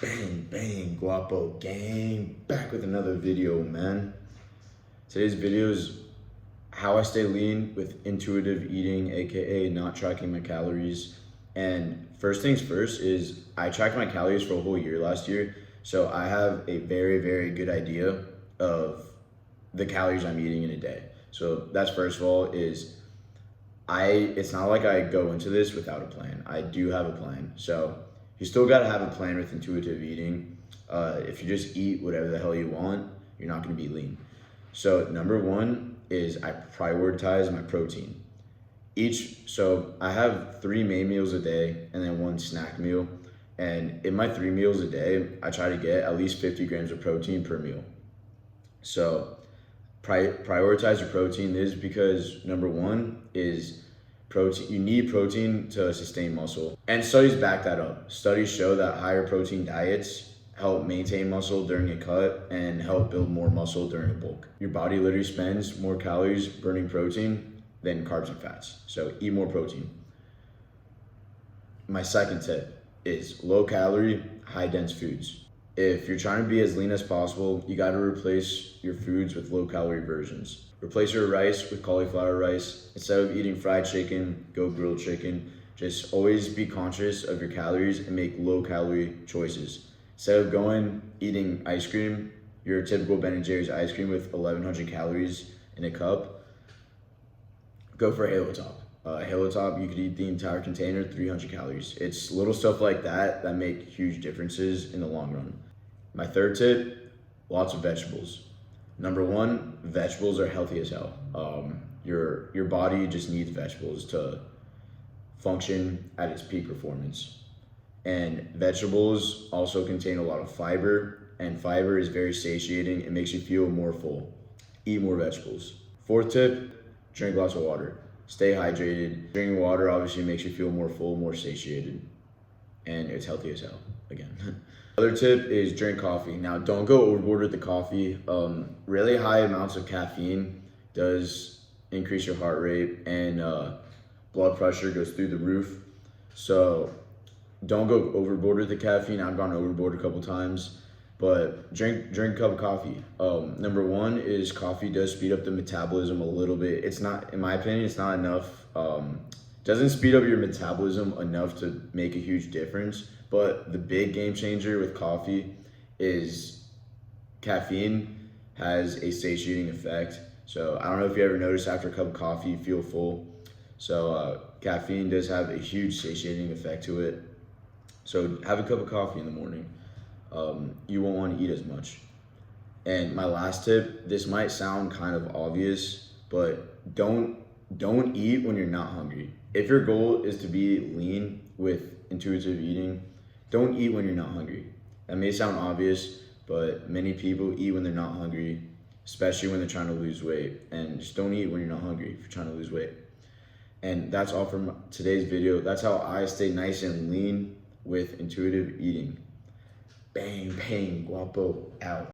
Bang, bang, guapo gang, back with another video, man. Today's video is how I stay lean with intuitive eating, aka not tracking my calories. And first things first is I tracked my calories for a whole year last year, so I have a very good idea of the calories I'm eating in a day. So that's first of all is it's not like I go into this without a plan. I do have a plan. So you still got to have a plan with intuitive eating. If you just eat whatever the hell you want, you're not going to be lean. So number one is I prioritize my protein. So I have 3 main meals a day and then 1 snack meal. And in my 3 meals a day, I try to get at least 50 grams of protein per meal. So prioritize your protein. This is because number one is protein. You need protein to sustain muscle, and studies back that up. Studies show that higher protein diets help maintain muscle during a cut and help build more muscle during a bulk. Your body literally spends more calories burning protein than carbs and fats, so eat more protein. My second tip is low calorie, high dense foods. If you're trying to be as lean as possible, you got to replace your foods with low calorie versions. Replace your rice with cauliflower rice. Instead of eating fried chicken, go grilled chicken. Just always be conscious of your calories and make low calorie choices. Instead of eating ice cream, your typical Ben & Jerry's ice cream with 1,100 calories in a cup, go for Halo Top. Halo Top, you could eat the entire container, 300 calories. It's little stuff like that that make huge differences in the long run. My third tip, lots of vegetables. Number one, vegetables are healthy as hell. Your body just needs vegetables to function at its peak performance. And vegetables also contain a lot of fiber, and fiber is very satiating. It makes you feel more full. Eat more vegetables. Fourth tip, drink lots of water. Stay hydrated. Drinking water obviously makes you feel more full, more satiated, and it's healthy as hell, again. Other tip is drink coffee. Now, don't go overboard with the coffee. Really high amounts of caffeine does increase your heart rate, and blood pressure goes through the roof. So don't go overboard with the caffeine. I've gone overboard a couple times, but drink a cup of coffee. Number one is coffee does speed up the metabolism a little bit. It's not, in my opinion, it's not enough. Doesn't speed up your metabolism enough to make a huge difference. But the big game changer with coffee is caffeine has a satiating effect. So I don't know if you ever noticed after a cup of coffee you feel full. So caffeine does have a huge satiating effect to it. So have a cup of coffee in the morning. You won't want to eat as much. And my last tip, this might sound kind of obvious, but don't eat when you're not hungry. If your goal is to be lean with intuitive eating, don't eat when you're not hungry. That may sound obvious, but many people eat when they're not hungry, especially when they're trying to lose weight. And just don't eat when you're not hungry if you're trying to lose weight. And that's all from today's video. That's how I stay nice and lean with intuitive eating. Bang, bang, guapo, out.